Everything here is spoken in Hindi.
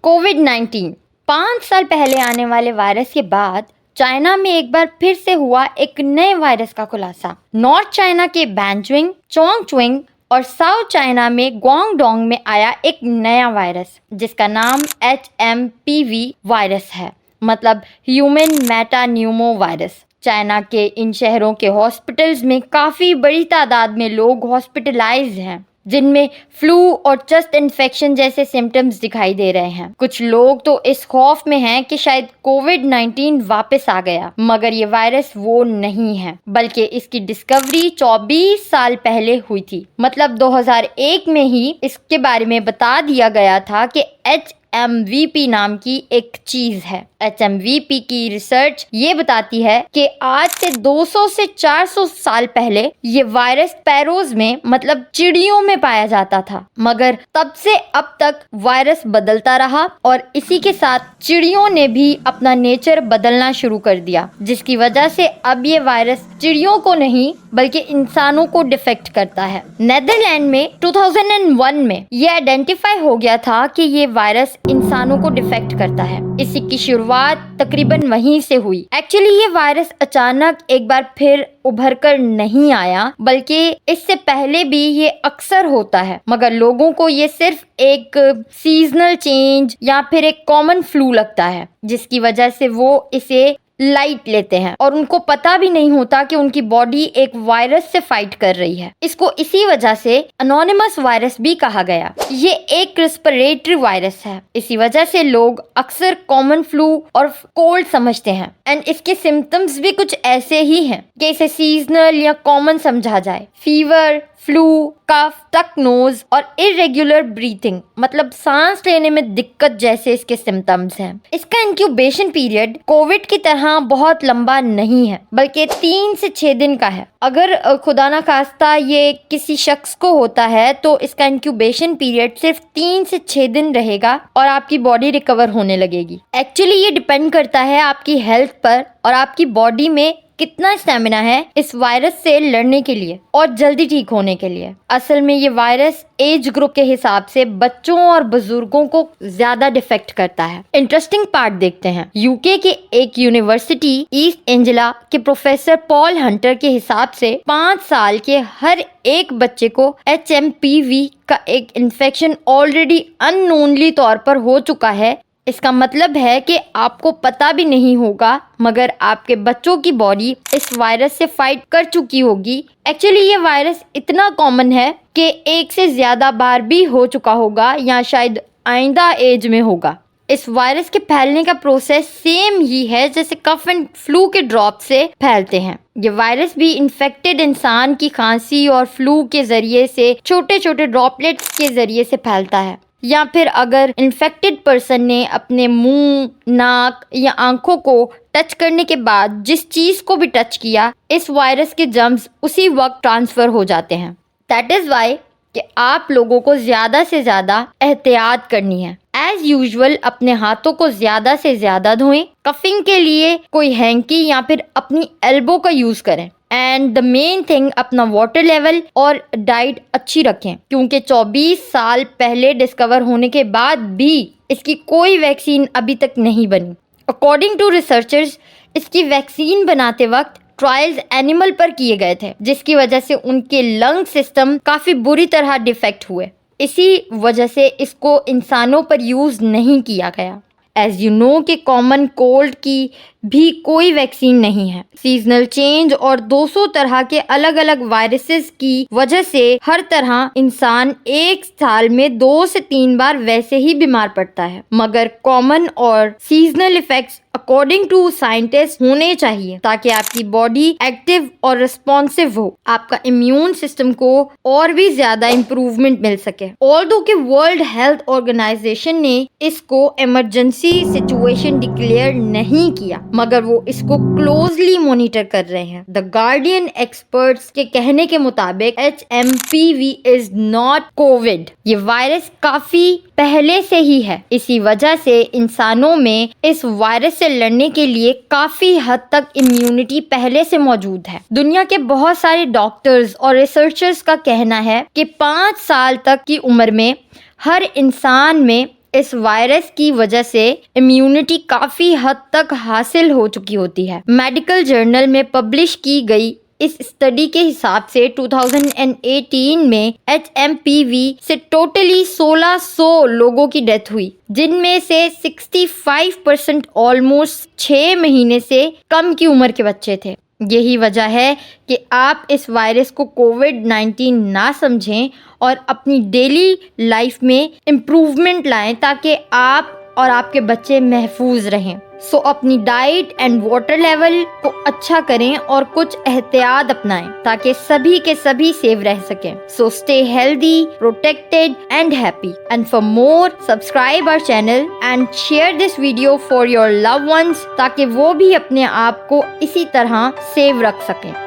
कोविड-19 5 साल पहले आने वाले वायरस के बाद चाइना में एक बार फिर से हुआ एक नए वायरस का खुलासा। नॉर्थ चाइना के बैंजुइंग, चोंगचुइंग और साउथ चाइना में ग्वांगडोंग में आया एक नया वायरस जिसका नाम HMPV वायरस है, मतलब ह्यूमन मेटान्यूमो वायरस। चाइना के इन शहरों के हॉस्पिटल्स में काफ़ी बड़ी तादाद में लोग हॉस्पिटलाइज्ड हैं, जिनमें फ्लू और चेस्ट इन्फेक्शन जैसे सिम्टम्स दिखाई दे रहे हैं। कुछ लोग तो इस खौफ में हैं कि शायद कोविड-19 वापस आ गया, मगर ये वायरस वो नहीं है, बल्कि इसकी डिस्कवरी 24 साल पहले हुई थी। मतलब 2001 में ही इसके बारे में बता दिया गया था कि HMVP नाम की एक चीज है। HMVP की रिसर्च ये बताती है कि आज से 200 से 400 साल पहले ये वायरस पैरोज में, मतलब चिड़ियों में पाया जाता था, मगर तब से अब तक वायरस बदलता रहा और इसी के साथ चिड़ियों ने भी अपना नेचर बदलना शुरू कर दिया, जिसकी वजह से अब ये वायरस चिड़ियों को नहीं बल्कि इंसानों को डिफेक्ट करता है। नेदरलैंड में 2001 में ये आइडेंटिफाई हो गया था कि ये वायरस इंसानों को डिफेक्ट करता है। इसी की शुरुआत तकरीबन वहीं से हुई। एक्चुअली ये वायरस अचानक एक बार फिर उभर कर नहीं आया, बल्कि इससे पहले भी ये अक्सर होता है, मगर लोगों को ये सिर्फ एक सीजनल चेंज या फिर एक कॉमन फ्लू लगता है, जिसकी वजह से वो इसे लाइट लेते हैं और उनको पता भी नहीं होता कि उनकी बॉडी एक वायरस से फाइट कर रही है। इसको इसी वजह से एनोनिमस वायरस भी कहा गया। ये एक रेस्पिरेटरी वायरस है, इसी वजह से लोग अक्सर कॉमन फ्लू और कोल्ड समझते हैं। एंड इसके सिम्टम्स भी कुछ ऐसे ही हैं कि इसे सीजनल या कॉमन समझा जाए। फीवर, फ्लू, कफ, टक नोज और इरेगुलर ब्रीथिंग, मतलब सांस लेने में दिक्कत जैसे इसके सिम्टम्स हैं। इसका इंक्यूबेशन पीरियड कोविड की तरह बहुत लंबा नहीं है, बल्कि 3 से 6 दिन का है। अगर खुदा ना खास्ता ये किसी शख्स को होता है तो इसका इंक्यूबेशन पीरियड सिर्फ 3 से 6 दिन रहेगा और आपकी बॉडी रिकवर होने लगेगी। एक्चुअली ये डिपेंड करता है आपकी हेल्थ पर और आपकी बॉडी में कितना स्टेमिना है इस वायरस से लड़ने के लिए और जल्दी ठीक होने के लिए। असल में ये वायरस एज ग्रुप के हिसाब से बच्चों और बुजुर्गों को ज्यादा डिफेक्ट करता है। इंटरेस्टिंग पार्ट देखते हैं। यूके के एक यूनिवर्सिटी ईस्ट एंजेला के प्रोफेसर पॉल हंटर के हिसाब से 5 साल के हर एक बच्चे को HMPV का एक इन्फेक्शन ऑलरेडी अननोनली तौर पर हो चुका है। इसका मतलब है कि आपको पता भी नहीं होगा, मगर आपके बच्चों की बॉडी इस वायरस से फाइट कर चुकी होगी। एक्चुअली ये वायरस इतना कॉमन है कि 1 से ज़्यादा बार भी हो चुका होगा या शायद आइंदा एज में होगा। इस वायरस के फैलने का प्रोसेस सेम ही है जैसे कफ एंड फ्लू के ड्रॉप से फैलते हैं। ये वायरस भी इन्फेक्टेड इंसान की खांसी और फ्लू के जरिए से छोटे छोटे ड्रॉपलेट्स के जरिए से फैलता है, या फिर अगर इन्फेक्टेड पर्सन ने अपने मुंह, नाक या आंखों को टच करने के बाद जिस चीज को भी टच किया, इस वायरस के जर्म्स उसी वक्त ट्रांसफर हो जाते हैं। दैट इज वाई कि आप लोगों को ज्यादा से ज्यादा एहतियात करनी है। एज यूजुअल अपने हाथों को ज्यादा से ज्यादा धोएं। कफिंग के लिए कोई हैंकी या फिर अपनी एल्बो का यूज करें। एंड द मेन थिंग, अपना वाटर लेवल और डाइट अच्छी रखें, क्योंकि 24 साल पहले डिस्कवर होने के बाद भी इसकी कोई वैक्सीन अभी तक नहीं बनी। अकॉर्डिंग टू रिसर्चर्स, इसकी वैक्सीन बनाते वक्त ट्रायल्स एनिमल पर किए गए थे, जिसकी वजह से उनके लंग सिस्टम काफ़ी बुरी तरह डिफेक्ट हुए। इसी वजह से इसको इंसानों पर यूज़ नहीं किया गया। एज यू नो कि कॉमन कोल्ड की भी कोई वैक्सीन नहीं है। सीजनल चेंज और 200 तरह के अलग अलग वायरसेस की वजह से हर तरह इंसान एक साल में 2 से 3 बार वैसे ही बीमार पड़ता है, मगर कॉमन और seasonal effects according to scientist होने चाहिए ताकि आपकी बॉडी एक्टिव और रिस्पॉन्सिव हो, आपका इम्यून सिस्टम को और भी ज्यादा इम्प्रूवमेंट मिल सके। ऑल्दो कि वर्ल्ड हेल्थ ऑर्गेनाइजेशन ने इसको इमरजेंसी सिचुएशन डिक्लेयर नहीं किया, मगर वो इसको क्लोजली मॉनिटर कर रहे हैं। द गार्डियन एक्सपर्ट्स के कहने के मुताबिक HMPV इज नॉट कोविड। ये वायरस काफी पहले से ही है, इसी वजह से इंसानों में इस वायरस से लड़ने के लिए काफी हद तक इम्यूनिटी पहले से मौजूद है। दुनिया के बहुत सारे डॉक्टर्स और रिसर्चर्स का कहना है कि 5 साल तक की उम्र में हर इंसान में इस वायरस की वजह से इम्यूनिटी काफी हद तक हासिल हो चुकी होती है। मेडिकल जर्नल में पब्लिश की गई इस स्टडी के हिसाब से 2018 में HMPV से टोटली 1600 लोगों की डेथ हुई, जिनमें से 65% ऑलमोस्ट 6 महीने से कम की उम्र के बच्चे थे। यही वजह है कि आप इस वायरस को कोविड-19 ना समझें और अपनी डेली लाइफ में इम्प्रूवमेंट लाएं ताकि आप और आपके बच्चे महफूज रहें। सो अपनी डाइट एंड वाटर लेवल को अच्छा करें और कुछ एहतियात अपनाएं ताकि सभी के सभी सेव रह सकें। So stay healthy, protected and happy. And for more subscribe our channel and share this video for your loved ones ताकि वो भी अपने आप को इसी तरह सेव रख सकें।